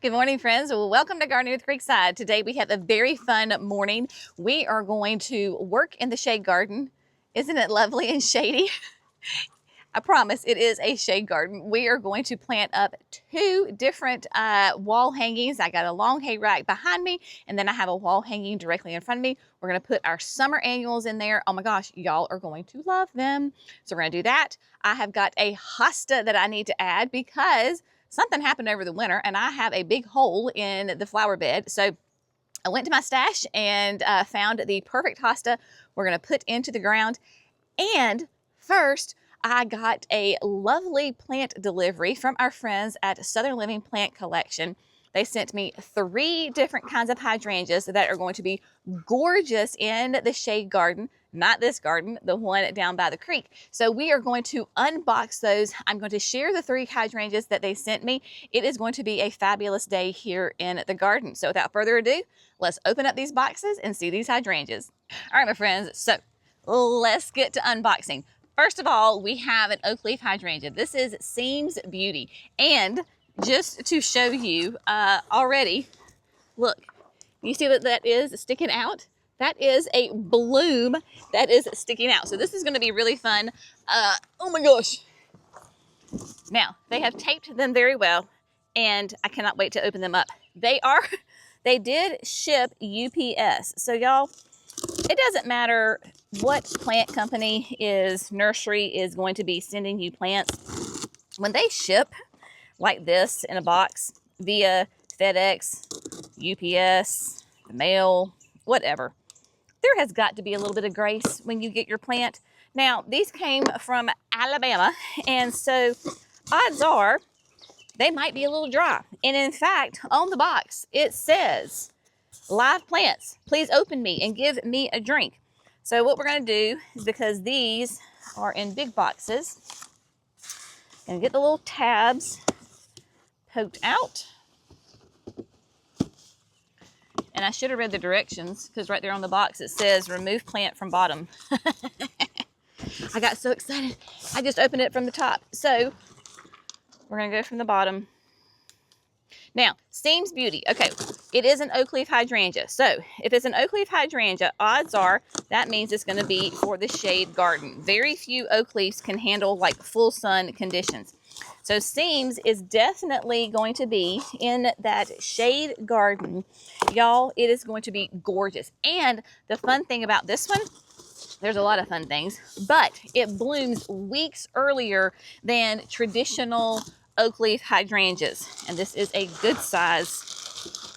Good morning, friends. Welcome to Gardening with Creekside. Today we have a very fun morning. We are going to work in the shade garden. Isn't it lovely and shady? I promise it is a shade garden. We are going to plant up two different wall hangings. I got a long hay rack behind me, and then I have a wall hanging directly in front of me. We're going to put our summer annuals in there. Oh my gosh, y'all are going to love them. So we're going to do that. I have got a hosta that I need to add because something happened over the winter and I have a big hole in the flower bed. So I went to my stash and found the perfect hosta we're going to put into the ground. And first, I got a lovely plant delivery from our friends at Southern Living Plant Collection. They sent me 3 different kinds of hydrangeas that are going to be gorgeous in the shade garden. Not this garden, the one down by the creek. So we are going to unbox those. I'm going to share the 3 hydrangeas that they sent me. It is going to be a fabulous day here in the garden. So without further ado, let's open up these boxes and see these hydrangeas. All right, my friends, so let's get to unboxing. First of all, we have an oak leaf hydrangea. This is Seems Beauty. And just to show you already, look, you see what that is sticking out? That is a bloom that is sticking out. So this is going to be really fun. Oh my gosh. Now, they have taped them very well, and I cannot wait to open them up. They did ship UPS. So y'all, it doesn't matter what plant company nursery is going to be sending you plants. When they ship like this in a box via FedEx, UPS, the mail, whatever, there has got to be a little bit of grace when you get your plant. Now, these came from Alabama, and so odds are they might be a little dry. And in fact, on the box, it says, "Live plants, please open me and give me a drink." So what we're going to do is, because these are in big boxes, and get the little tabs poked out. And I should have read the directions, because right there on the box it says remove plant from bottom. I got so excited. I just opened it from the top. So we're going to go from the bottom. Now, Seems Beauty. Okay, it is an oak leaf hydrangea. So if it's an oak leaf hydrangea, odds are that means it's going to be for the shade garden. Very few oak leaves can handle like full sun conditions. So Seems is definitely going to be in that shade garden. Y'all, it is going to be gorgeous. And the fun thing about this one, there's a lot of fun things, but it blooms weeks earlier than traditional oak leaf hydrangeas, and this is a good size.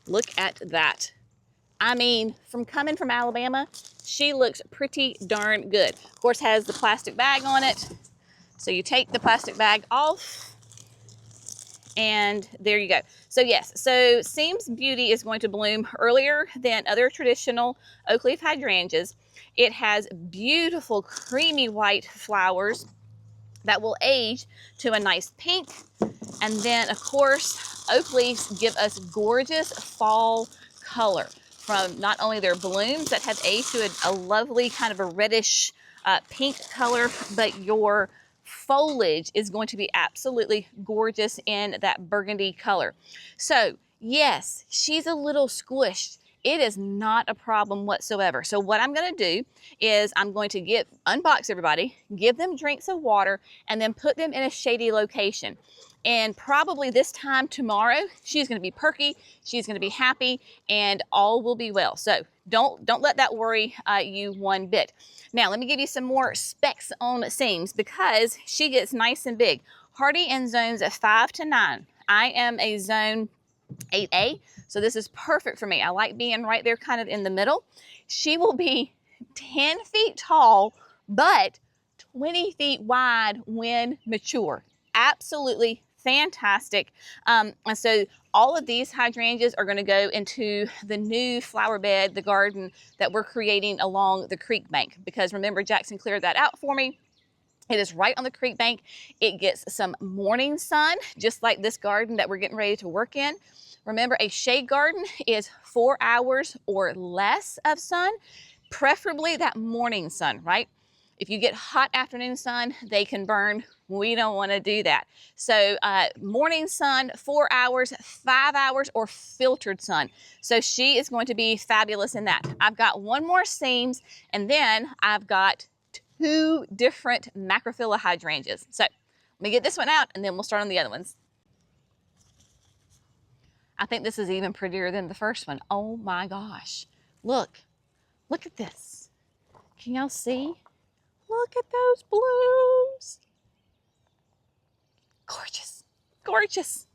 Look at that. I mean, coming from Alabama, she looks pretty darn good. Of course, has the plastic bag on it, so you take the plastic bag off, and there you go. So yes, so Seems Beauty is going to bloom earlier than other traditional oak leaf hydrangeas. It has beautiful creamy white flowers that will age to a nice pink. And then, of course, oak leaves give us gorgeous fall color from not only their blooms that have aged to a lovely kind of a reddish pink color, but your foliage is going to be absolutely gorgeous in that burgundy color. So, yes, she's a little squished. It is not a problem whatsoever. So what I'm going to do is I'm going to unbox everybody, give them drinks of water, and then put them in a shady location. And probably this time tomorrow, she's going to be perky, she's going to be happy, and all will be well. So don't let that worry you one bit. Now, let me give you some more specs on Seems, because she gets nice and big. Hardy in zones of 5 to 9. I am a zone 8A, so this is perfect for me. I like being right there kind of in the middle. She will be 10 feet tall, but 20 feet wide when mature. Absolutely fantastic. And so all of these hydrangeas are going to go into the new flower bed, the garden that we're creating along the creek bank, because remember, Jackson cleared that out for me. It is right on the creek bank. It gets some morning sun, just like this garden that we're getting ready to work in. Remember, a shade garden is 4 hours or less of sun, preferably that morning sun, right? If you get hot afternoon sun, they can burn. We don't want to do that. So morning sun, 4 hours, 5 hours, or filtered sun. So she is going to be fabulous in that. I've got one more seams, and then I've got 2 different macrophylla hydrangeas. So let me get this one out, and then we'll start on the other ones. I think this is even prettier than the first one. Oh my gosh. Look at this. Can y'all see? Look at those blooms. Gorgeous, gorgeous.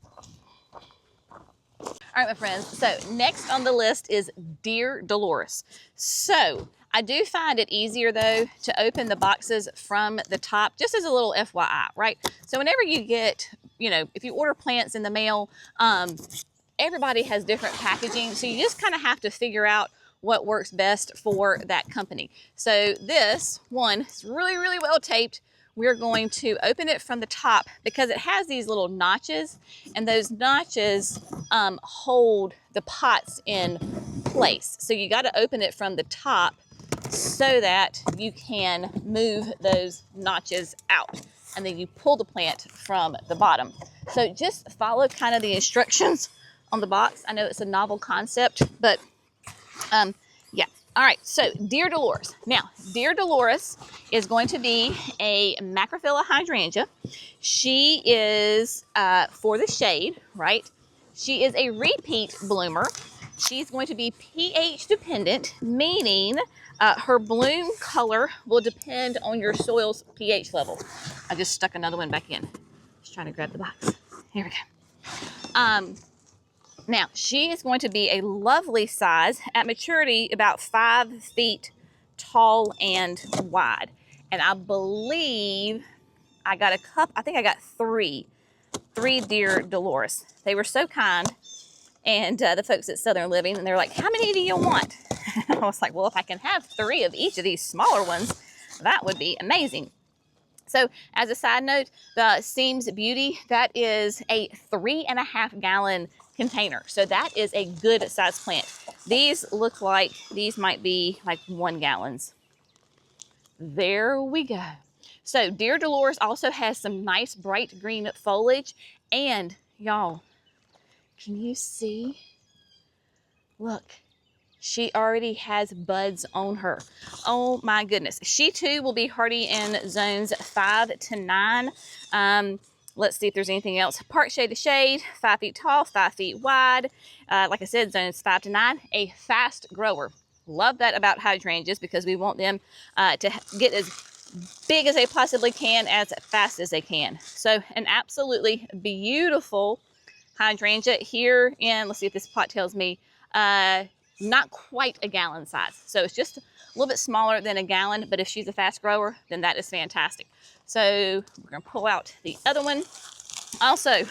All right, my friends, so next on the list is Dear Dolores. So I do find it easier though to open the boxes from the top, just as a little FYI, right? So whenever you get, if you order plants in the mail, everybody has different packaging. So you just kind of have to figure out what works best for that company. So this one is really, really well taped. We're going to open it from the top because it has these little notches, and those notches hold the pots in place. So you got to open it from the top so that you can move those notches out, and then you pull the plant from the bottom. So just follow kind of the instructions on the box. I know it's a novel concept, but yeah. All right, so Dear Dolores. Now, Dear Dolores is going to be a macrophylla hydrangea. She is for the shade, right? She is a repeat bloomer. She's going to be pH dependent, meaning her bloom color will depend on your soil's pH level. I just stuck another one back in. Just trying to grab the box. Here we go. Now, she is going to be a lovely size at maturity, about 5 feet tall and wide. And I believe I got I think I got three Dear Dolores. They were so kind. And the folks at Southern Living, and they're like, how many do you want? I was like, well, if I can have 3 of each of these smaller ones, that would be amazing. So as a side note, the Seams Beauty, that is a 3.5 gallon container. So that is a good size plant. These look like these might be like 1 gallons. There we go. So Dear Dolores also has some nice bright green foliage. And y'all, can you see? Look, she already has buds on her. Oh my goodness. She too will be hardy in zones 5 to 9. Let's see if there's anything else. Part shade to shade, 5 feet tall, 5 feet wide. Like I said, zones 5 to 9, a fast grower. Love that about hydrangeas because we want them to get as big as they possibly can, as fast as they can. So an absolutely beautiful hydrangea here in, let's see if this pot tells me, not quite a gallon size. So it's just a little bit smaller than a gallon, but if she's a fast grower, then that is fantastic. So we're gonna pull out the other one. Also,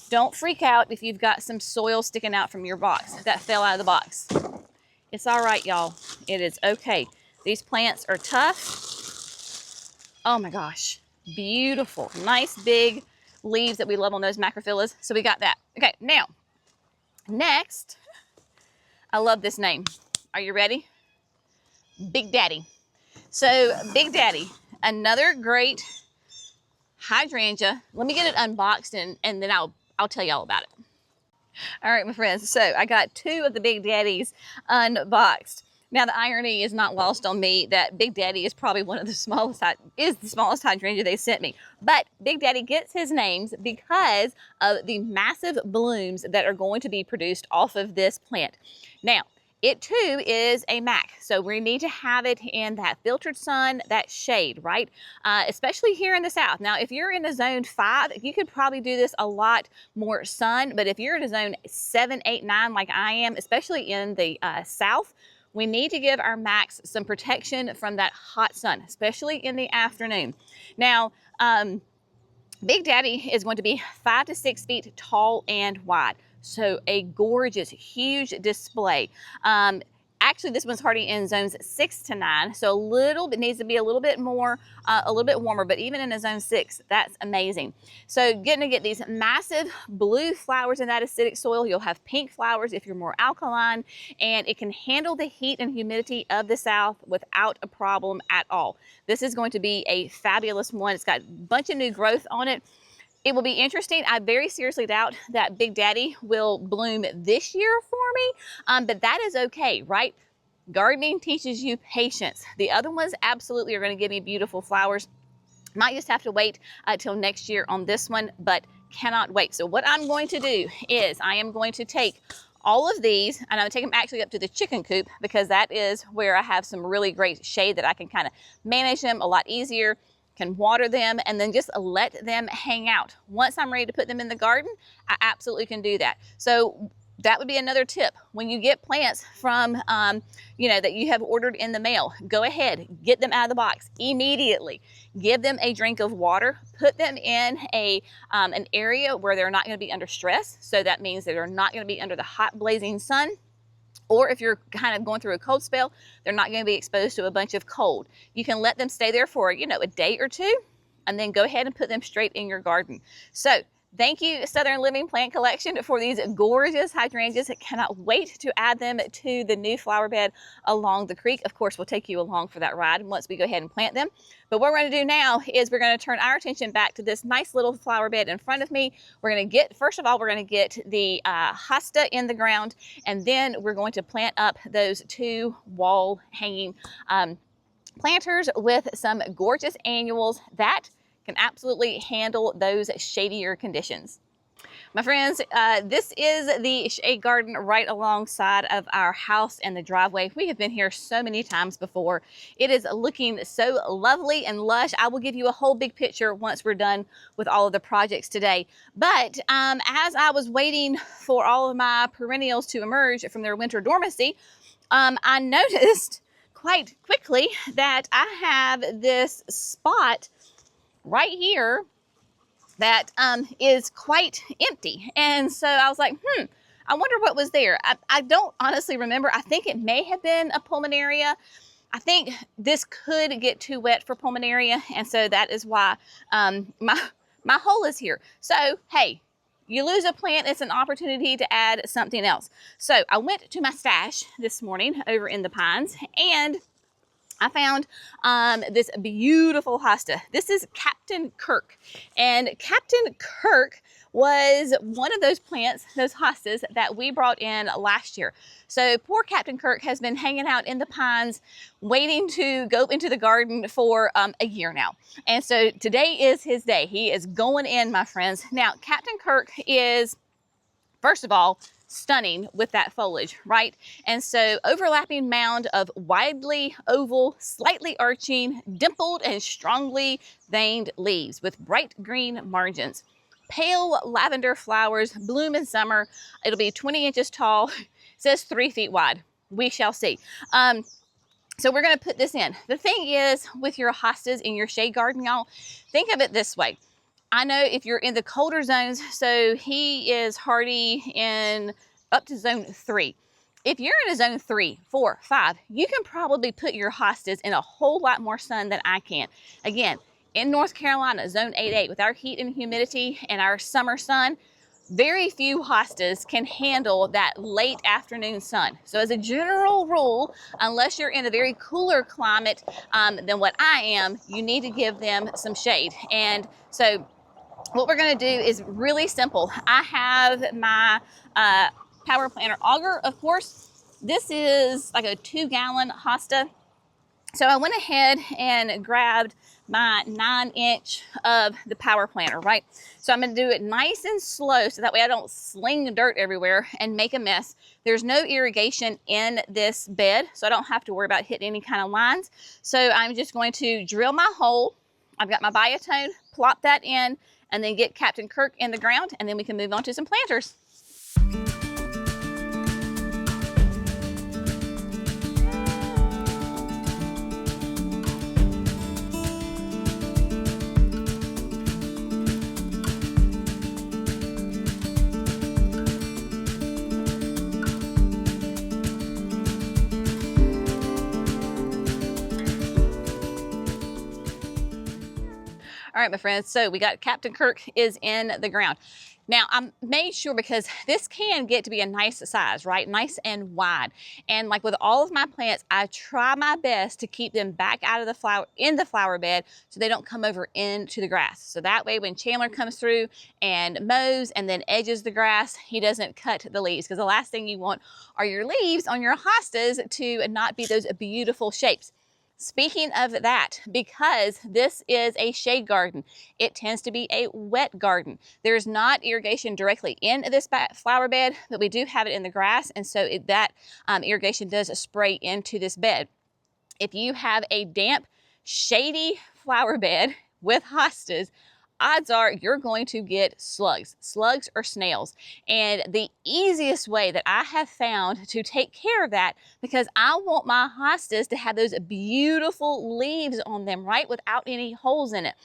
don't freak out if you've got some soil sticking out from your box that fell out of the box. It's all right, y'all. It is okay. These plants are tough. Oh my gosh, beautiful. Nice big leaves that we love on those macrophyllas. So we got that. Okay, now, next, I love this name. Are you ready? Big Daddy. So Big Daddy, another great hydrangea. Let me get it unboxed and then I'll tell you all about it. All right, my friends. So I got 2 of the Big Daddies unboxed. Now the irony is not lost on me that Big Daddy is probably one of the smallest, the smallest hydrangea they sent me. But Big Daddy gets his names because of the massive blooms that are going to be produced off of this plant. Now, it too is a MAC, so we need to have it in that filtered sun, that shade, right? Especially here in the south. Now, if you're in a zone 5, you could probably do this a lot more sun, but if you're in a zone 7, 8, 9 like I am, especially in the south, we need to give our MACs some protection from that hot sun, especially in the afternoon. Now, Big Daddy is going to be 5 to 6 feet tall and wide. So a gorgeous, huge display. Actually, this one's hardy in zones 6 to 9, so a little bit needs to be a little bit more, a little bit warmer, but even in a zone 6, that's amazing. So getting to get these massive blue flowers in that acidic soil. You'll have pink flowers if you're more alkaline, and it can handle the heat and humidity of the south without a problem at all. This is going to be a fabulous one. It's got a bunch of new growth on it. It will be interesting. I very seriously doubt that Big Daddy will bloom this year for me, but that is okay, right? Gardening teaches you patience. The other ones absolutely are going to give me beautiful flowers. Might just have to wait till next year on this one, but cannot wait. So what I'm going to do is I am going to take all of these, and I'm going to take them actually up to the chicken coop, because that is where I have some really great shade that I can kind of manage them a lot easier, can water them, and then just let them hang out. Once I'm ready to put them in the garden, I absolutely can do that. So that would be another tip. When you get plants from, that you have ordered in the mail, go ahead, get them out of the box immediately. Give them a drink of water. Put them in an area where they're not going to be under stress. So that means that they're not going to be under the hot blazing sun. Or if you're kind of going through a cold spell, they're not going to be exposed to a bunch of cold. You can let them stay there for, a day or two, and then go ahead and put them straight in your garden. So thank you, Southern Living Plant Collection, for these gorgeous hydrangeas. I cannot wait to add them to the new flower bed along the creek. Of course, we'll take you along for that ride once we go ahead and plant them. But what we're going to do now is we're going to turn our attention back to this nice little flower bed in front of me. We're going to get, first of all, we're going to get the hosta in the ground, and then we're going to plant up those 2 wall hanging planters with some gorgeous annuals that can absolutely handle those shadier conditions. My friends, this is the shade garden right alongside of our house and the driveway. We have been here so many times before. It is looking so lovely and lush. I will give you a whole big picture once we're done with all of the projects today. But as I was waiting for all of my perennials to emerge from their winter dormancy, I noticed quite quickly that I have this spot right here that is quite empty. And so I was like, I wonder what was there. I don't honestly remember. I think it may have been a pulmonaria. I think this could get too wet for pulmonaria, and so that is why my hole is here. So hey, you lose a plant, it's an opportunity to add something else. So I went to my stash this morning over in the pines, and I found this beautiful hosta. This is Captain Kirk, and Captain Kirk was one of those plants, those hostas that we brought in last year. So poor Captain Kirk has been hanging out in the pines waiting to go into the garden for a year now. And so today is his day. He is going in, my friends. Now, Captain Kirk is, first of all, stunning with that foliage, right? And so overlapping mound of widely oval, slightly arching, dimpled and strongly veined leaves with bright green margins. Pale lavender flowers bloom in summer. It'll be 20 inches tall. It says 3 feet wide. We shall see. So we're going to put this in. The thing is, with your hostas in your shade garden, y'all, think of it this way. I know if you're in the colder zones, so he is hardy in up to zone 3. If you're in a zone 3, 4, 5, you can probably put your hostas in a whole lot more sun than I can. Again, in North Carolina, zone 8, with our heat and humidity and our summer sun, very few hostas can handle that late afternoon sun. So as a general rule, unless you're in a very cooler climate than what I am, you need to give them some shade. And so what we're going to do is really simple. I have my power planter auger, of course. This is like a 2-gallon hosta. So I went ahead and grabbed my 9-inch of the power planter, right? So I'm going to do it nice and slow so that way I don't sling dirt everywhere and make a mess. There's no irrigation in this bed, so I don't have to worry about hitting any kind of lines. So I'm just going to drill my hole. I've got my biotone, plop that in, and then get Captain Kirk in the ground, and then we can move on to some planters. All right, my friends, so we got Captain Kirk is in the ground. Now, I made sure, because this can get to be a nice size, right? Nice and wide. And like with all of my plants, I try my best to keep them back out of the flower bed so they don't come over into the grass. So that way when Chandler comes through and mows and then edges the grass, he doesn't cut the leaves, because the last thing you want are your leaves on your hostas to not be those beautiful shapes. Speaking of that, because this is a shade garden, it tends to be a wet garden. There's not irrigation directly in this flower bed, but we do have it in the grass, and so that irrigation does spray into this bed. If you have a damp, shady flower bed with hostas, odds are you're going to get slugs or snails. And the easiest way that I have found to take care of that, because I want my hostas to have those beautiful leaves on them, right, without any holes in it,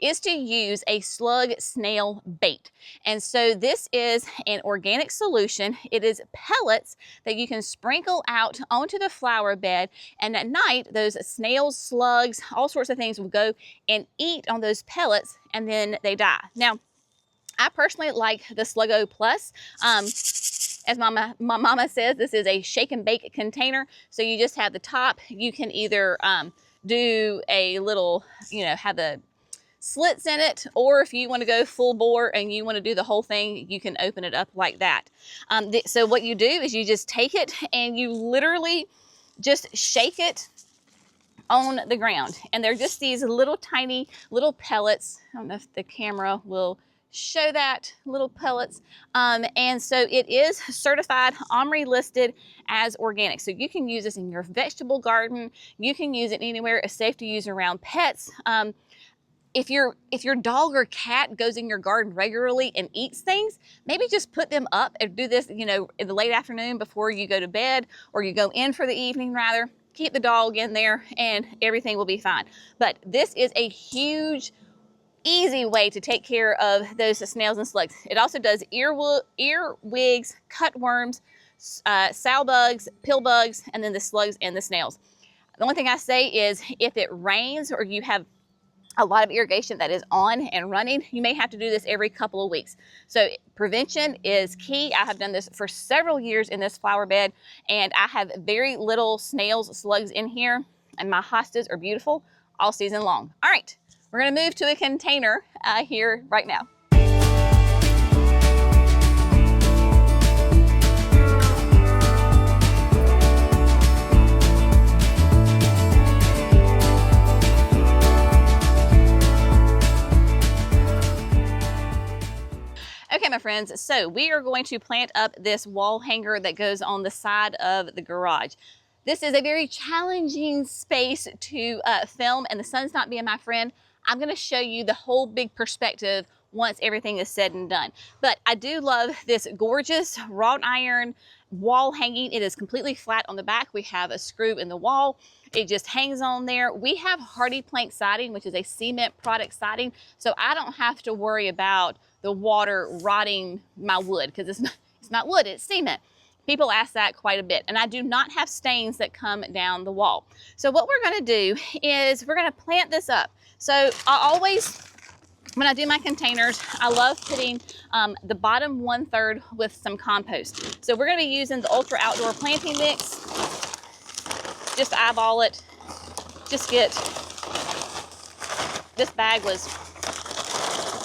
is to use a slug snail bait. And so this is an organic solution. It is pellets that you can sprinkle out onto the flower bed, and at night those snails, slugs, all sorts of things will go and eat on those pellets, and then they die. Now, I personally like the Sluggo Plus. As my mama says, this is a shake and bake container. So you just have the top. You can either do a little, have the slits in it, or if you want to go full bore and you want to do the whole thing, you can open it up like that. So what you do is you just take it and you literally just shake it on the ground, and they're just these little tiny little pellets. I don't know if the camera will show that, little pellets. And so it is certified OMRI listed as organic. So you can use this in your vegetable garden. You can use it anywhere. It's safe to use around pets. If your dog or cat goes in your garden regularly and eats things, maybe just put them up and do this, in the late afternoon before you go to bed, or you go in for the evening rather. Keep the dog in there and everything will be fine. But this is a huge, easy way to take care of those snails and slugs. It also does earwigs, cutworms, sow bugs, pill bugs, and then the slugs and the snails. The only thing I say is if it rains or you have a lot of irrigation that is on and running, you may have to do this every couple of weeks. So prevention is key. I have done this for several years in this flower bed, and I have very little snails, slugs in here, and my hostas are beautiful all season long. All right, we're gonna move to a container here right now. Okay, my friends, so we are going to plant up this wall hanger that goes on the side of the garage. This is a very challenging space to film, and the sun's not being my friend. I'm gonna show you the whole big perspective once everything is said and done. But I do love this gorgeous wrought iron wall hanging. It is completely flat on the back. We have a screw in the wall. It just hangs on there. We have hardy plank siding, which is a cement product siding, so I don't have to worry about the water rotting my wood, because it's not wood, it's cement. People ask that quite a bit, and I do not have stains that come down the wall. So what we're gonna do is we're gonna plant this up. So I always, when I do my containers, I love putting the bottom 1/3 with some compost. So we're gonna be using the Ultra Outdoor Planting Mix. Just eyeball it. Just get, this bag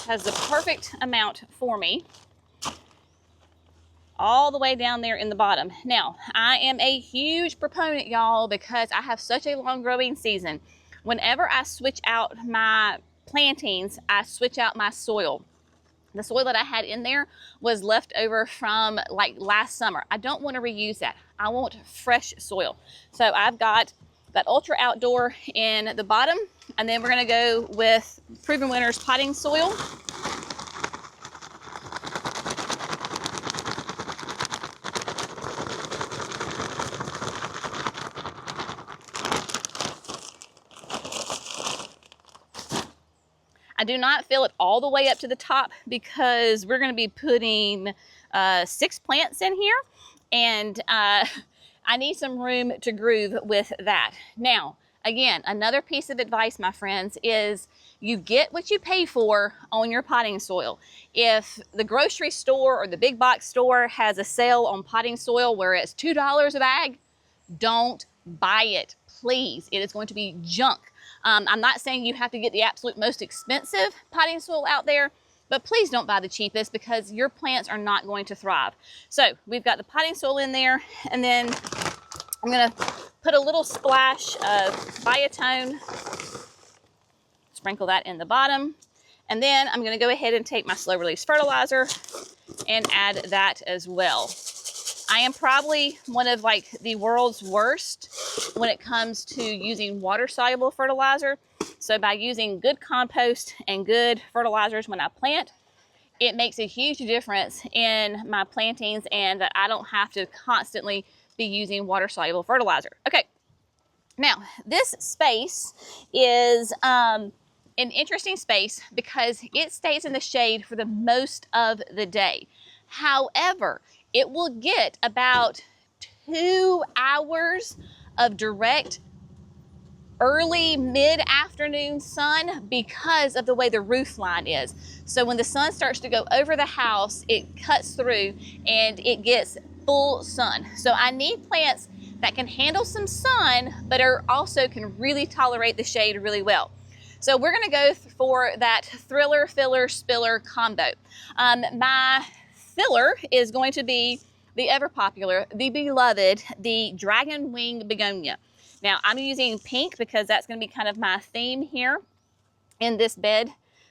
has the perfect amount for me, all the way down there in the bottom. Now, I am a huge proponent, y'all, because I have such a long growing season. Whenever I switch out my plantings, I switch out my soil. The soil that I had in there was left over from like last summer. I don't want to reuse that. I want fresh soil. So I've got that Ultra Outdoor in the bottom, and then we're gonna go with Proven Winners potting soil. I do not fill it all the way up to the top, because we're gonna be putting 6 plants in here, and I need some room to groove with that. Now, again, another piece of advice, my friends, is You get what you pay for on your potting soil. If the grocery store or the big box store has a sale on potting soil where it's $2 a bag, don't buy it, please. It is going to be junk. I'm not saying you have to get the absolute most expensive potting soil out there, but please don't buy the cheapest because your plants are not going to thrive. So we've got the potting soil in there, and then I'm gonna put a little splash of biotone, sprinkle that in the bottom, and then I'm gonna go ahead and take my slow release fertilizer and add that as well. I am probably one of like the world's worst when it comes to using water soluble fertilizer. So by using good compost and good fertilizers when I plant, it makes a huge difference in my plantings, and that I don't have to constantly be using water soluble fertilizer. Okay, now this space is an interesting space because it stays in the shade for the most of the day. However, it will get about 2 hours of direct early mid-afternoon sun because of the way the roof line is. So when the sun starts to go over the house, it cuts through and it gets full sun. So I need plants that can handle some sun, but are also can really tolerate the shade really well. So we're gonna go for that thriller, filler, spiller combo. My filler is going to be the ever popular, the beloved, the dragon wing begonia. Now I'm using pink because that's going to be kind of my theme here in this bed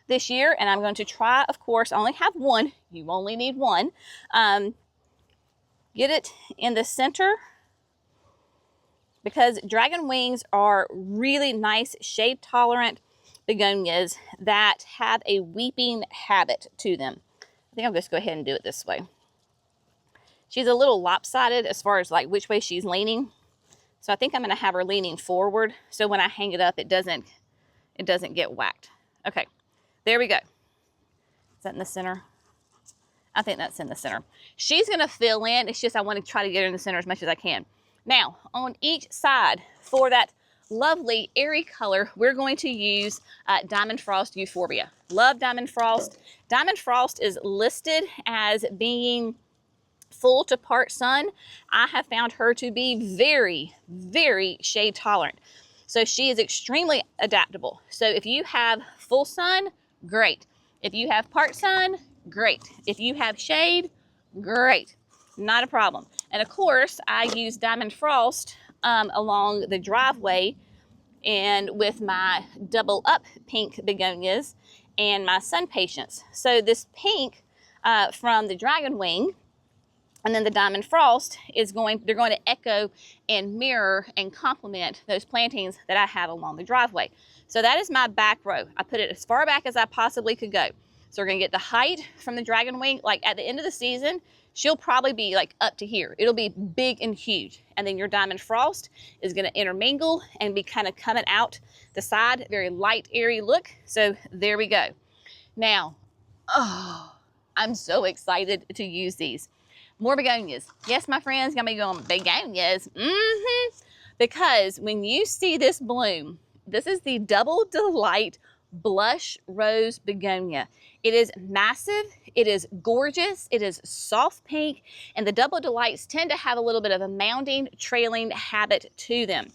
this year. And I'm going to try, of course, I only have one. You only need one. Get it in the center because dragon wings are really nice shade tolerant begonias that have a weeping habit to them. I think I'll just go ahead and do it this way. She's a little lopsided as far as like which way she's leaning. So I think I'm going to have her leaning forward so when I hang it up, it doesn't get whacked. Okay, there we go. Is that in the center? I think that's in the center. She's going to fill in. It's just I want to try to get her in the center as much as I can. Now, on each side for that lovely airy color, we're going to use Diamond Frost Euphorbia. Love Diamond Frost. Diamond Frost is listed as being full to part sun. I have found her to be very, very shade tolerant. So she is extremely adaptable. So if you have full sun, great. If you have part sun, great. If you have shade, great. Not a problem. And of course, I use Diamond Frost along the driveway and with my double up pink begonias and my sun patience. So this pink from the Dragon Wing and then the Diamond Frost is they're going to echo and mirror and complement those plantings that I have along the driveway. So that is my back row. I put it as far back as I possibly could go. So we're gonna get the height from the Dragon Wing. Like at the end of the season, she'll probably be like up to here. It'll be big and huge. And then your Diamond Frost is gonna intermingle and be kind of coming out the side, very light, airy look. So there we go. Now, oh, I'm so excited to use these. More begonias. Yes, my friends, gonna be going begonias. Because when you see this bloom, this is the Double Delight Blush Rose Begonia. It is massive, it is gorgeous, it is soft pink, and the Double Delights tend to have a little bit of a mounding, trailing habit to them.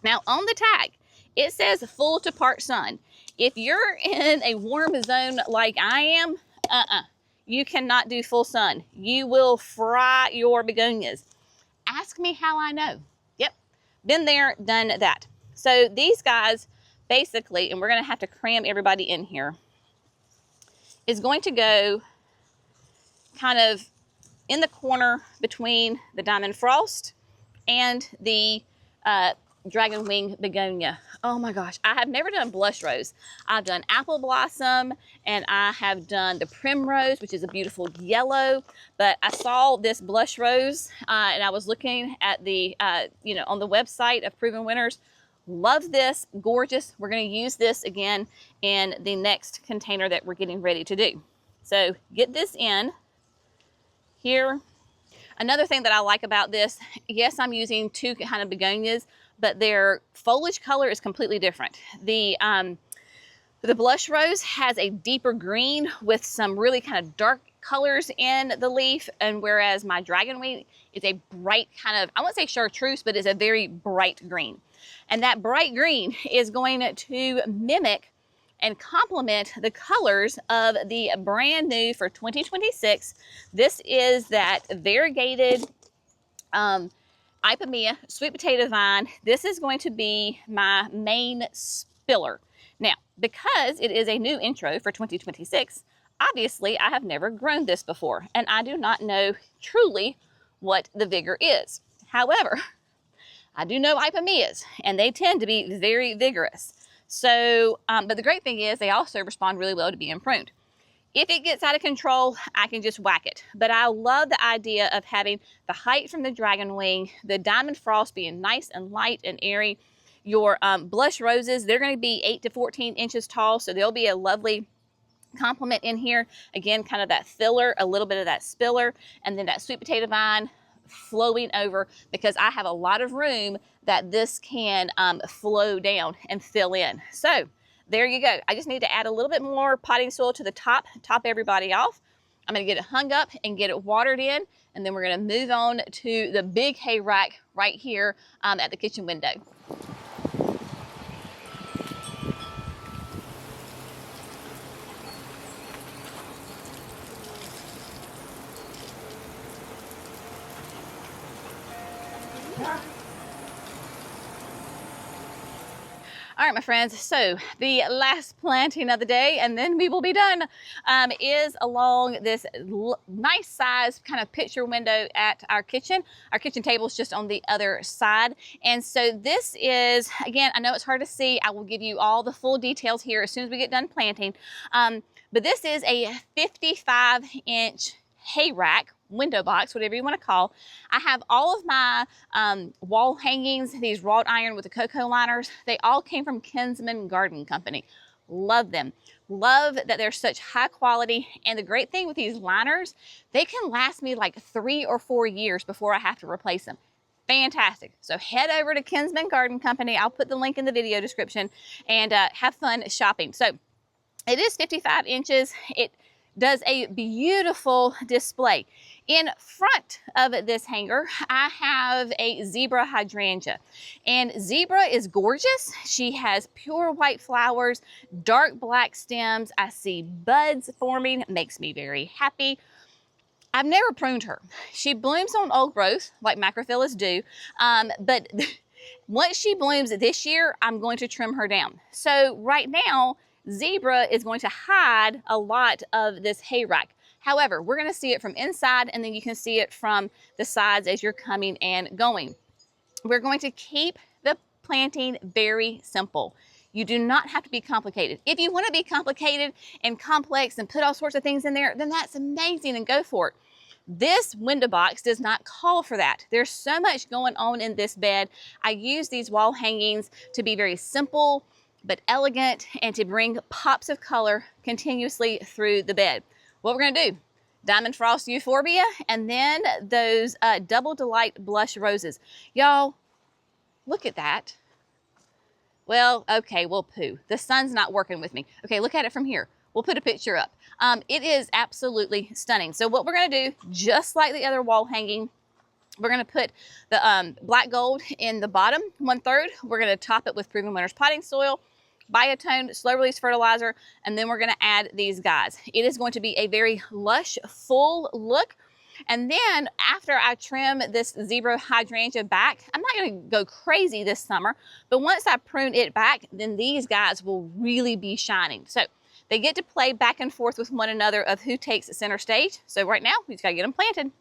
Now on the tag, it says full to part sun. If you're in a warm zone like I am, you cannot do full sun. You will fry your begonias. Ask me how I know. Yep, been there, done that. So these guys basically, and we're gonna have to cram everybody in here, is going to go kind of in the corner between the Diamond Frost and the Dragon Wing Begonia. Oh my gosh, I have never done Blush Rose. I've done Apple Blossom and I have done the Primrose, which is a beautiful yellow, but I saw this Blush Rose and I was looking at the, on the website of Proven Winners. Love this, gorgeous. We're gonna use this again in the next container that we're getting ready to do. So get this in here. Another thing that I like about this, yes, I'm using two kind of begonias, but their foliage color is completely different. The The blush rose has a deeper green with some really kind of dark colors in the leaf, and whereas my dragonwing is a bright kind of, I won't say chartreuse, but it's a very bright green. And that bright green is going to mimic and complement the colors of the brand new for 2026. This is that variegated Ipomoea sweet potato vine. This is going to be my main spiller. Now, because it is a new intro for 2026, obviously I have never grown this before, and I do not know truly what the vigor is. However, I do know Ipomoeas, and they tend to be very vigorous. So, but the great thing is they also respond really well to being pruned. If it gets out of control, I can just whack it. But I love the idea of having the height from the dragonwing, the diamond frost being nice and light and airy. Your blush roses, they're going to be 8 to 14 inches tall, so they'll be a lovely complement in here. Again, kind of that filler, a little bit of that spiller, and then that sweet potato vine flowing over, because I have a lot of room that this can flow down and fill in. So there you go. I just need to add a little bit more potting soil to the top everybody off. I'm going to get it hung up and get it watered in, and then we're going to move on to the big hay rack right here at the kitchen window. All right, my friends, so the last planting of the day, and then we will be done, is along this nice size kind of picture window at our kitchen. Our kitchen table is just on the other side. And so this is, again, I know it's hard to see. I will give you all the full details here as soon as we get done planting. But this is a 55-inch hay rack, window box, whatever you want to call. I have all of my wall hangings, these wrought iron with the cocoa liners. They all came from Kinsman Garden Company. Love them. Love that they're such high quality. And the great thing with these liners, they can last me like 3 or 4 years before I have to replace them. Fantastic. So head over to Kinsman Garden Company. I'll put the link in the video description, and have fun shopping. So it is 55 inches. It does a beautiful display. In front of this hanger, I have a zebra hydrangea, and zebra is gorgeous. She has pure white flowers, dark black stems. I see buds forming, makes me very happy. I've never pruned her. She blooms on old growth like macrophyllus do, but once she blooms this year, I'm going to trim her down. So right now, zebra is going to hide a lot of this hay rack. However, we're going to see it from inside, and then you can see it from the sides as you're coming and going. We're going to keep the planting very simple. You do not have to be complicated. If you want to be complicated and complex and put all sorts of things in there, then that's amazing, and go for it. This window box does not call for that. There's so much going on in this bed. I use these wall hangings to be very simple but elegant, and to bring pops of color continuously through the bed. What we're gonna do, Diamond Frost Euphorbia, and then those Double Delight Blush Roses. Y'all, look at that. Well, okay, we'll poo. The sun's not working with me. Okay, look at it from here. We'll put a picture up. It is absolutely stunning. So what we're gonna do, just like the other wall hanging, we're going to put the black gold in the bottom 1/3. We're going to top it with Proven Winners potting soil, biotone, slow release fertilizer, and then we're going to add these guys. It is going to be a very lush, full look. And then after I trim this zebra hydrangea back, I'm not going to go crazy this summer, but once I prune it back, then these guys will really be shining. So they get to play back and forth with one another of who takes center stage. So right now, we just got to get them planted.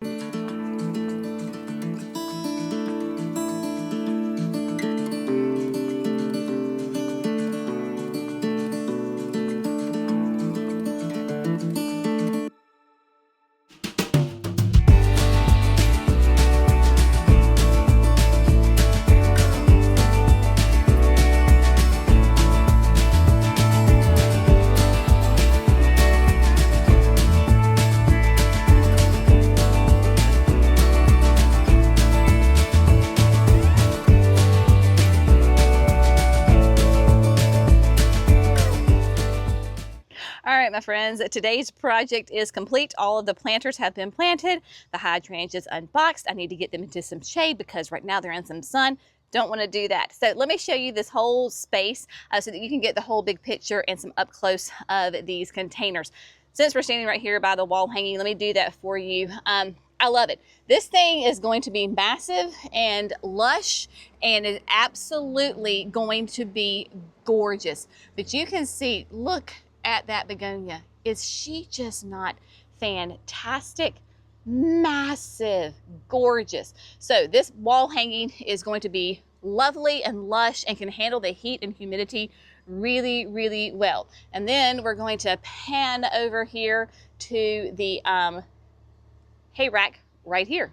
friends. Today's project is complete. All of the planters have been planted. The hydrangeas unboxed. I need to get them into some shade because right now they're in some sun. Don't want to do that. So let me show you this whole space so that you can get the whole big picture and some up close of these containers. Since we're standing right here by the wall hanging, let me do that for you. I love it. This thing is going to be massive and lush and is absolutely going to be gorgeous. But you can see, look at that begonia. Is she just not fantastic? Massive, gorgeous. So this wall hanging is going to be lovely and lush and can handle the heat and humidity really, really well. And then we're going to pan over here to the hayrack right here.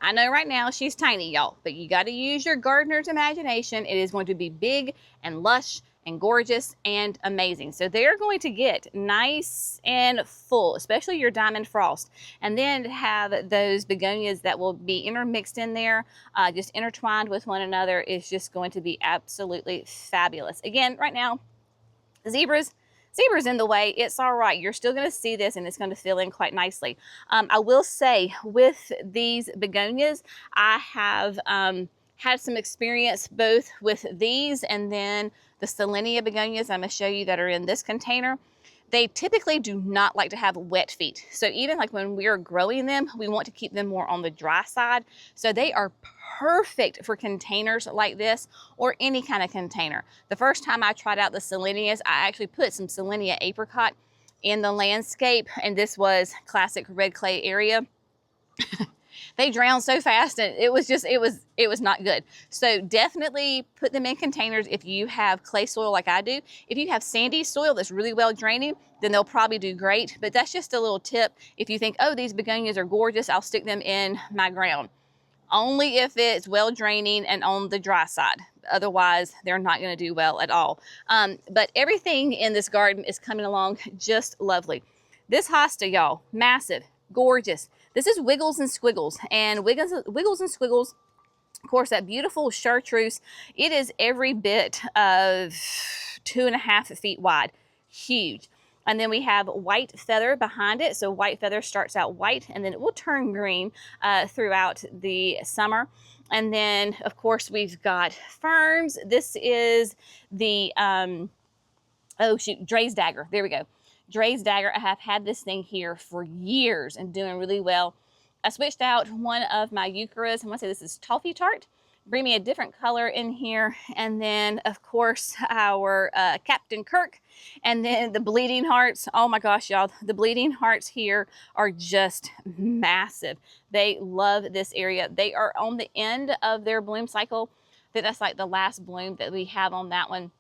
I know right now she's tiny, y'all, but you got to use your gardener's imagination. It is going to be big and lush and gorgeous and amazing. So they're going to get nice and full, especially your diamond frost, and then have those begonias that will be intermixed in there, just intertwined with one another, is just going to be absolutely fabulous. Again, right now, zebra's in the way. It's all right. You're still going to see this and it's going to fill in quite nicely. I will say with these begonias, I have had some experience both with these and then the Selenia begonias I'm going to show you that are in this container. They typically do not like to have wet feet. So even like when we're growing them, we want to keep them more on the dry side. So they are perfect for containers like this or any kind of container. The first time I tried out the Selenias, I actually put some Selenia apricot in the landscape, and this was classic red clay area. They drowned so fast and it was not good. So definitely put them in containers if you have clay soil like I do. If you have sandy soil that's really well draining, then they'll probably do great. But that's just a little tip. If you think, oh, these begonias are gorgeous, I'll stick them in my ground. Only if it's well draining and on the dry side. Otherwise, they're not going to do well at all. But everything in this garden is coming along just lovely. This hosta, y'all, massive, gorgeous. This is Wiggles and Squiggles, and Wiggles and Squiggles, of course, that beautiful chartreuse, it is every bit of 2.5 feet wide, huge. And then we have white feather behind it. So white feather starts out white and then it will turn green throughout the summer. And then, of course, we've got ferns. This is the, Dre's Dagger. There we go. Dre's Dagger. I have had this thing here for years and doing really well. I switched out one of my eucharis. I want to say this is Toffee Tart. Bring me a different color in here. And then, of course, our Captain Kirk. And then the bleeding hearts. Oh my gosh, y'all. The bleeding hearts here are just massive. They love this area. They are on the end of their bloom cycle. I think that's like the last bloom that we have on that one.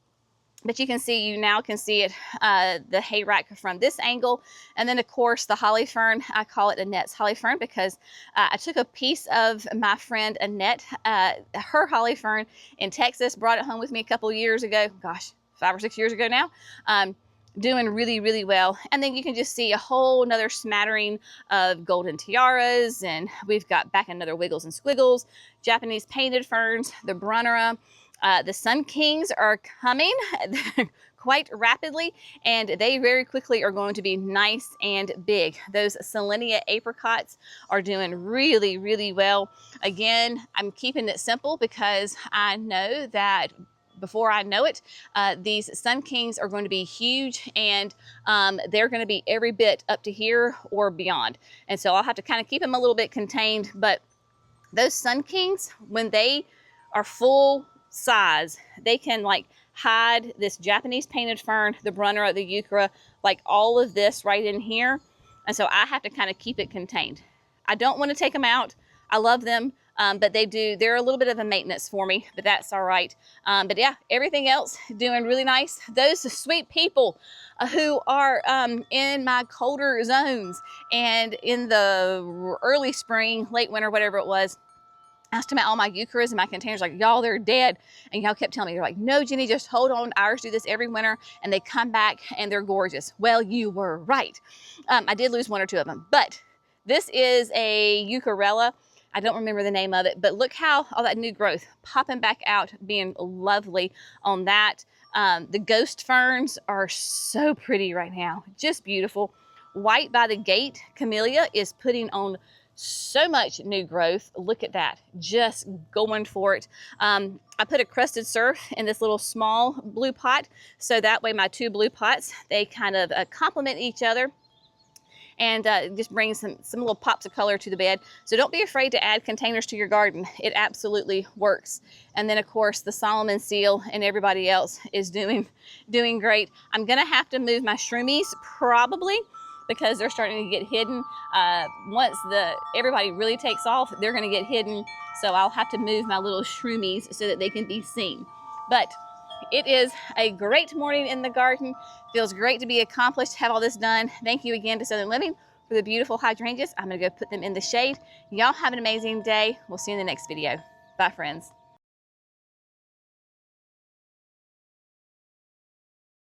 But you can see, you now can see it, the hayrack from this angle. And then, of course, the holly fern. I call it Annette's holly fern because I took a piece of my friend Annette, her holly fern in Texas, brought it home with me a couple years ago. Gosh, 5 or 6 years ago now. Doing really, really well. And then you can just see a whole nother smattering of golden tiaras. And we've got back another Wiggles and Squiggles, Japanese painted ferns, the Brunnera. The Sun Kings are coming quite rapidly, and they very quickly are going to be nice and big. Those Selenia apricots are doing really, really well. Again, I'm keeping it simple because I know that before I know it, these Sun Kings are going to be huge, and they're going to be every bit up to here or beyond. And so I'll have to kind of keep them a little bit contained, but those Sun Kings, when they are full size, they can like hide this Japanese painted fern, the Brunnera, the euchera, like all of this right in here. And so I have to kind of keep it contained. I don't want to take them out. I love them, but they're a little bit of a maintenance for me, but that's all right. But yeah, everything else doing really nice. Those sweet people who are in my colder zones and in the early spring, late winter, whatever it was, asked about all my eucharis and my containers, like, y'all, they're dead. And y'all kept telling me, they're like, no, Jenny, just hold on. Ours do this every winter, and they come back, and they're gorgeous. Well, you were right. I did lose 1 or 2 of them, but this is a eucharella. I don't remember the name of it, but look how all that new growth popping back out, being lovely on that. The ghost ferns are so pretty right now, just beautiful. White by the gate camellia is putting on so much new growth. Look at that, just going for it. I put a crusted surf in this little small blue pot, so that way my two blue pots, they kind of complement each other, and just bring some little pops of color to the bed. So don't be afraid to add containers to your garden. It absolutely works. And then of course the Solomon seal and everybody else is doing great. I'm gonna have to move my shroomies probably, because they're starting to get hidden. Once everybody really takes off, they're gonna get hidden. So I'll have to move my little shroomies so that they can be seen. But it is a great morning in the garden. Feels great to be accomplished, have all this done. Thank you again to Southern Living for the beautiful hydrangeas. I'm gonna go put them in the shade. Y'all have an amazing day. We'll see you in the next video. Bye, friends.